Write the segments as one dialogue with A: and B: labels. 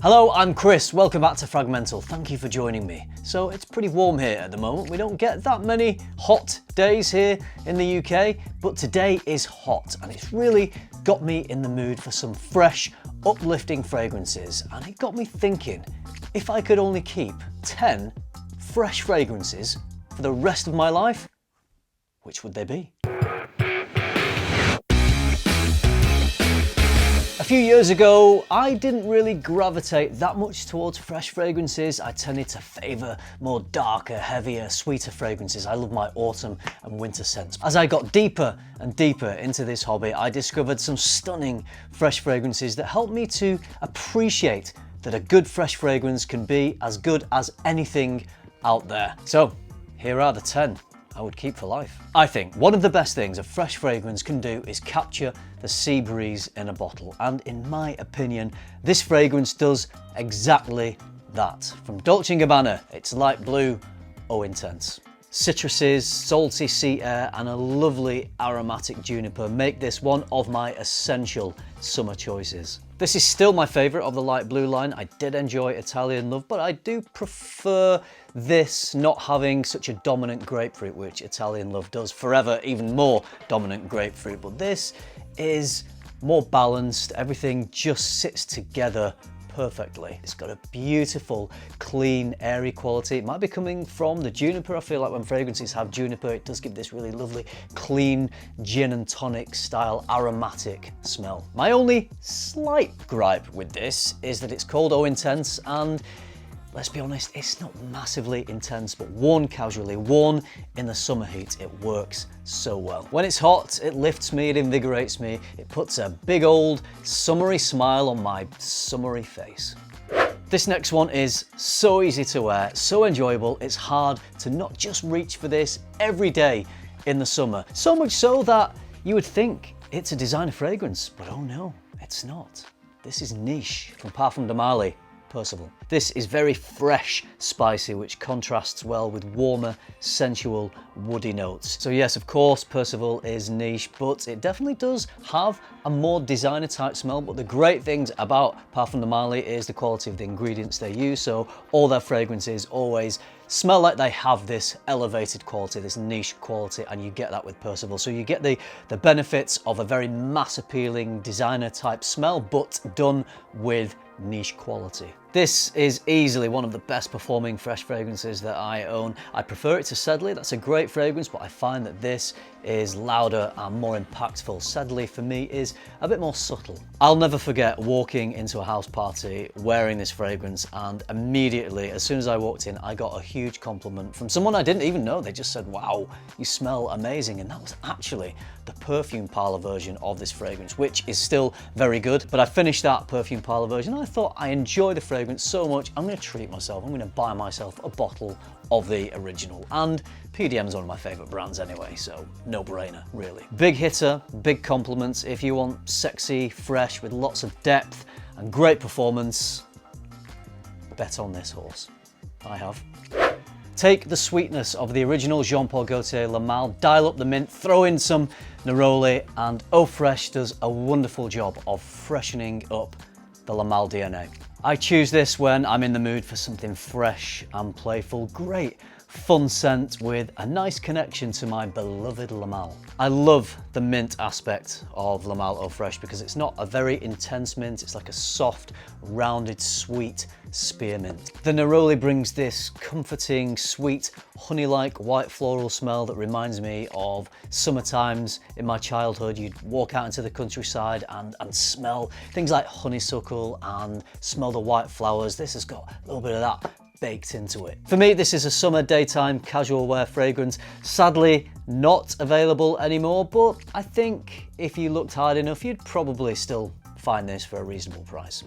A: Hello, I'm Chris. Welcome back to FRAG-MENTAL. Thank you for joining me. So it's pretty warm here at the moment. We don't get that many hot days here in the UK, but today is hot and it's really got me in the mood for some fresh, uplifting fragrances. And it got me thinking, if I could only keep 10 fresh fragrances for the rest of my life, which would they be? A few years ago, I didn't really gravitate that much towards fresh fragrances. I tended to favour more darker, heavier, sweeter fragrances. I love my autumn and winter scents. As I got deeper and deeper into this hobby, I discovered some stunning fresh fragrances that helped me to appreciate that a good fresh fragrance can be as good as anything out there. So here are the 10 I would keep for life. I think one of the best things a fresh fragrance can do is capture the sea breeze in a bottle, and in my opinion, this fragrance does exactly that. From Dolce & Gabbana, it's light blue, Eau Intense. Citruses, salty sea air, and a lovely aromatic juniper make this one of my essential summer choices. This is still my favourite of the light blue line. I did enjoy Italian Love, but I do prefer this not having such a dominant grapefruit, which Italian Love does forever, even more dominant grapefruit. But this is more balanced. Everything just sits together perfectly. It's got a beautiful, clean, airy quality. It might be coming from the juniper. I feel like when fragrances have juniper, it does give this really lovely, clean, gin and tonic style aromatic smell. My only slight gripe with this is that it's called Eau Intense, and let's be honest, it's not massively intense, but worn casually, worn in the summer heat, it works so well. When it's hot, it lifts me, it invigorates me, it puts a big old summery smile on my summery face. This next one is so easy to wear, so enjoyable, it's hard to not just reach for this every day in the summer. So much so that you would think it's a designer fragrance, but oh no, it's not. This is Niche from Parfum de Marly. Percival. This is very fresh, spicy, which contrasts well with warmer, sensual, woody notes. So yes, of course, Percival is niche, but it definitely does have a more designer type smell. But the great things about Parfum de Marly is the quality of the ingredients they use. So all their fragrances always smell like they have this elevated quality, this niche quality, and you get that with Percival. So you get the benefits of a very mass appealing designer type smell, but done with niche quality. This is easily one of the best performing fresh fragrances that I own. I prefer it to Sedley, that's a great fragrance, but I find that this is louder and more impactful. Sedley for me is a bit more subtle. I'll never forget walking into a house party wearing this fragrance, and immediately, as soon as I walked in, I got a huge compliment from someone I didn't even know. They just said, wow, you smell amazing. And that was actually the perfume parlor version of this fragrance, which is still very good. But I finished that perfume parlor version and I thought, I enjoy the fragrance so much, I'm going to treat myself. I'm going to buy myself a bottle of the original. And PDM is one of my favorite brands anyway, so no brainer, really. Big hitter, big compliments. If you want sexy, fresh, with lots of depth and great performance, bet on this horse. I have. Take the sweetness of the original Jean-Paul Gaultier La Malle, dial up the mint, throw in some Neroli, and Eau Fraiche does a wonderful job of freshening up the La Malle DNA. I choose this when I'm in the mood for something fresh and playful. Great fun scent with a nice connection to my beloved La Malle. I love the mint aspect of La Malle Eau Fraiche because it's not a very intense mint, it's like a soft, rounded, sweet spearmint. The Neroli brings this comforting, sweet, honey-like white floral smell that reminds me of summer times in my childhood. You'd walk out into the countryside and smell things like honeysuckle and smell the white flowers. This has got a little bit of that baked into it. For me, this is a summer daytime casual wear fragrance. Sadly, not available anymore, but I think if you looked hard enough, you'd probably still find this for a reasonable price.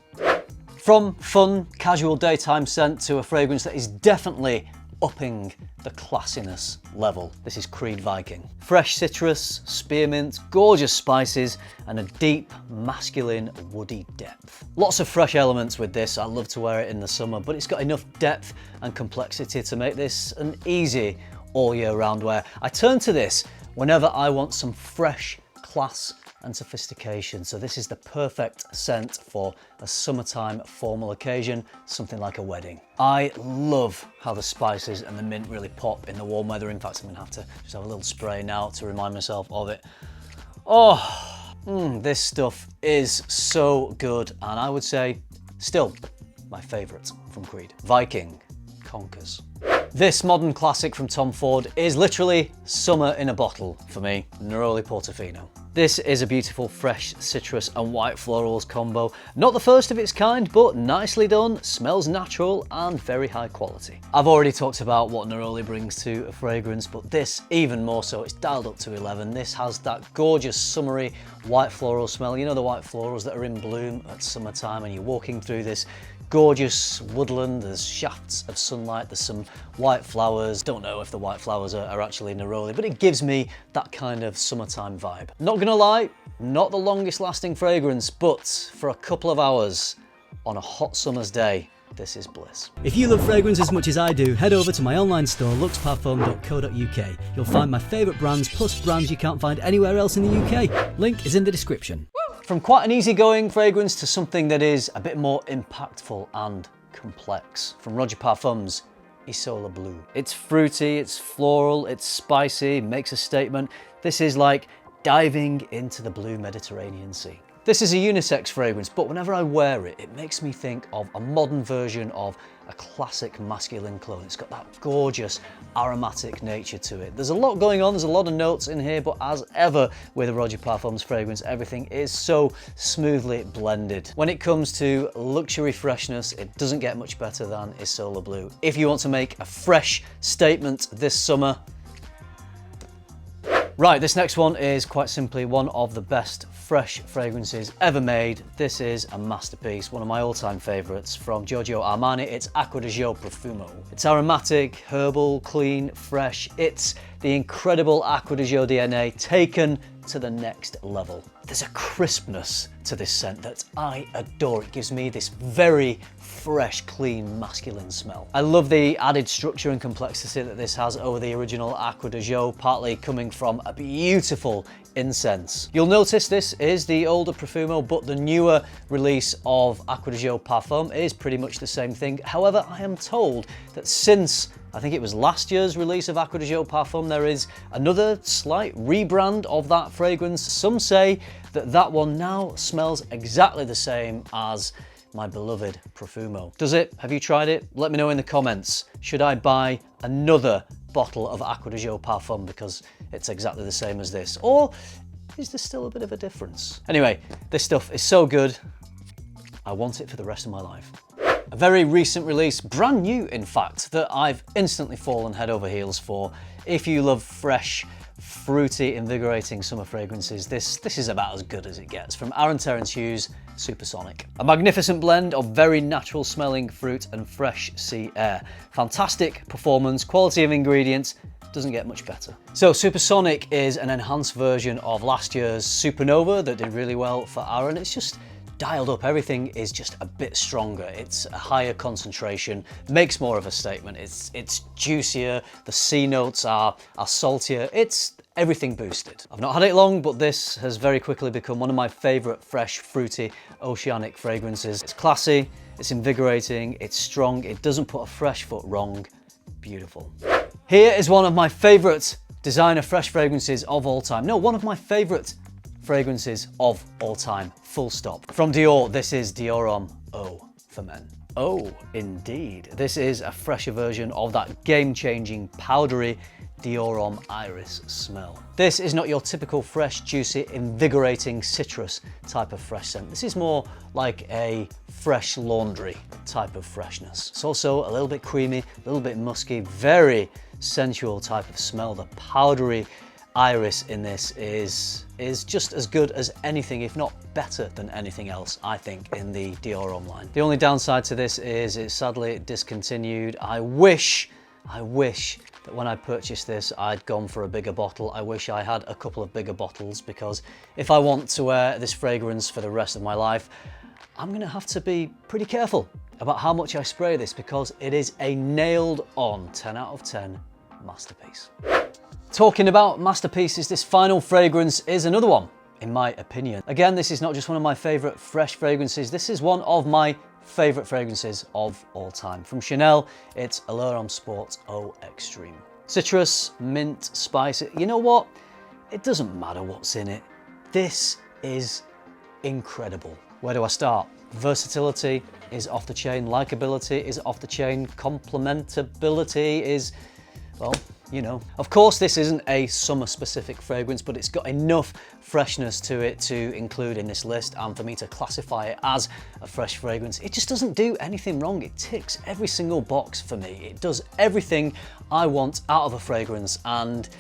A: From fun, casual daytime scent to a fragrance that is definitely upping the classiness level. This is Creed Viking. Fresh citrus, spearmint, gorgeous spices, and a deep, masculine, woody depth. Lots of fresh elements with this. I love to wear it in the summer, but it's got enough depth and complexity to make this an easy all year round wear. I turn to this whenever I want some fresh class and sophistication. So this is the perfect scent for a summertime formal occasion, something like a wedding. I love how the spices and the mint really pop in the warm weather. In fact, I'm gonna have to just have a little spray now to remind myself of it. Oh, this stuff is so good, and I would say still my favorite from Creed. Viking conquers. This modern classic from Tom Ford is literally summer in a bottle for me, Neroli Portofino. This is a beautiful fresh citrus and white florals combo. Not the first of its kind, but nicely done, smells natural and very high quality. I've already talked about what Neroli brings to a fragrance, but this even more so. It's dialed up to 11. This has that gorgeous summery white floral smell. You know, the white florals that are in bloom at summertime, and you're walking through this gorgeous woodland, there's shafts of sunlight, there's some white flowers. Don't know if the white flowers are actually Neroli, but it gives me that kind of summertime vibe. Not gonna lie, not the longest lasting fragrance, but for a couple of hours on a hot summer's day, this is bliss.
B: If you love fragrance as much as I do, head over to my online store, luxparfum.co.uk. You'll find my favourite brands, plus brands you can't find anywhere else in the UK. Link is in the description.
A: From quite an easygoing fragrance to something that is a bit more impactful and complex. From Roja Parfums, Isola Blue. It's fruity, it's floral, it's spicy, makes a statement. This is like diving into the blue Mediterranean Sea. This is a unisex fragrance, but whenever I wear it, it makes me think of a modern version of a classic masculine cologne. It's got that gorgeous aromatic nature to it. There's a lot going on, there's a lot of notes in here, but as ever with a Roja Parfums fragrance, everything is so smoothly blended. When it comes to luxury freshness, it doesn't get much better than Isola Blue. If you want to make a fresh statement this summer, right, this next one is quite simply one of the best fresh fragrances ever made. This is a masterpiece, one of my all-time favorites from Giorgio Armani. It's Acqua Profumo. It's aromatic, herbal, clean, fresh. It's the incredible Acqua DNA taken to the next level. There's a crispness to this scent that I adore. It gives me this very fresh, clean, masculine smell. I love the added structure and complexity that this has over the original Acqua di Gio, partly coming from a beautiful incense. You'll notice this is the older Profumo, but the newer release of Acqua di Gio Parfum is pretty much the same thing. However, I am told that since I think it was last year's release of Acqua di Gio Parfum, there is another slight rebrand of that fragrance. Some say that that one now smells exactly the same as my beloved Profumo. Does it? Have you tried it? Let me know in the comments. Should I buy another bottle of Acqua di Gio Parfum because it's exactly the same as this? Or is there still a bit of a difference? Anyway, this stuff is so good, I want it for the rest of my life. A very recent release, brand new in fact, that I've instantly fallen head over heels for. If you love fresh, fruity, invigorating summer fragrances, this is about as good as it gets. From Terence Hughes, Supersonic. A magnificent blend of very natural smelling fruit and fresh sea air. Fantastic performance, quality of ingredients, doesn't get much better. So Supersonic is an enhanced version of last year's Supernova that did really well for Aaron. It's just dialed up, everything is just a bit stronger. It's a higher concentration, makes more of a statement. It's juicier, the C notes are saltier, it's everything boosted. I've not had it long, but this has very quickly become one of my favorite fresh, fruity, oceanic fragrances. It's classy, it's invigorating, it's strong, it doesn't put a fresh foot wrong. Beautiful. Here is one of my favorite designer fresh fragrances of all time. No, one of my favorite fragrances of all time, full stop. From Dior, this is Dior Homme Eau for men. Oh, indeed. This is a fresher version of that game-changing, powdery Dior Homme Iris smell. This is not your typical fresh, juicy, invigorating citrus type of fresh scent. This is more like a fresh laundry type of freshness. It's also a little bit creamy, a little bit musky, very sensual type of smell. The powdery Iris in this is just as good as anything, if not better than anything else, I think, in the Dior Homme line. The only downside to this is it's sadly discontinued. I wish that when I purchased this, I'd gone for a bigger bottle. I wish I had a couple of bigger bottles, because if I want to wear this fragrance for the rest of my life, I'm gonna have to be pretty careful about how much I spray this, because it is a nailed on 10 out of 10 masterpiece. Talking about masterpieces, this final fragrance is another one in my opinion. Again, this is not just one of my favorite fresh fragrances, this is one of my favorite fragrances of all time. From Chanel, it's Allure Homme Sport Eau Extreme. Citrus, mint, spice, you know what? It doesn't matter what's in it. This is incredible. Where do I start? Versatility is off the chain, likability is off the chain, complementability is, well, you know. Of course, this isn't a summer specific fragrance, but it's got enough freshness to it to include in this list and for me to classify it as a fresh fragrance. It just doesn't do anything wrong. It ticks every single box for me. It does everything I want out of a fragrance, and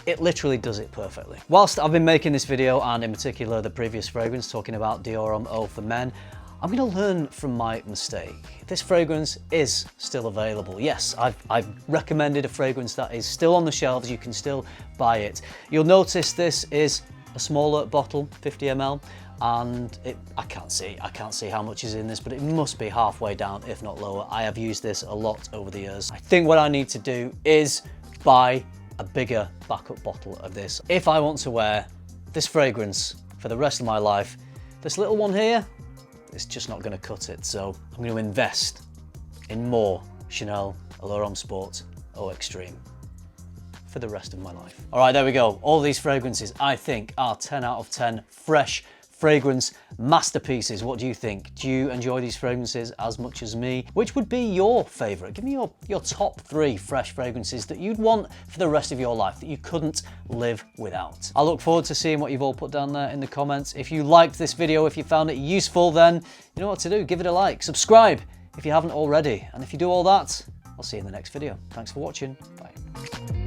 A: it literally does it perfectly. Whilst I've been making this video, and in particular the previous fragrance talking about Dior Homme Eau for men, I'm gonna learn from my mistake. This fragrance is still available. Yes, I've recommended a fragrance that is still on the shelves. You can still buy it. You'll notice this is a smaller bottle, 50 ml, and I can't see how much is in this, but it must be halfway down, if not lower. I have used this a lot over the years. I think what I need to do is buy a bigger backup bottle of this if I want to wear this fragrance for the rest of my life. This little one here, it's just not going to cut it, so I'm going to invest in more Chanel Allure Homme Sport Eau Extreme for the rest of my life. All right, there we go. All these fragrances I think are 10 out of 10 fresh fragrance masterpieces. What do you think? Do you enjoy these fragrances as much as me? Which would be your favorite? Give me your top 3 fresh fragrances that you'd want for the rest of your life, that you couldn't live without. I look forward to seeing what you've all put down there in the comments. If you liked this video, if you found it useful, then you know what to do. Give it a like, subscribe if you haven't already. And if you do all that, I'll see you in the next video. Thanks for watching. Bye.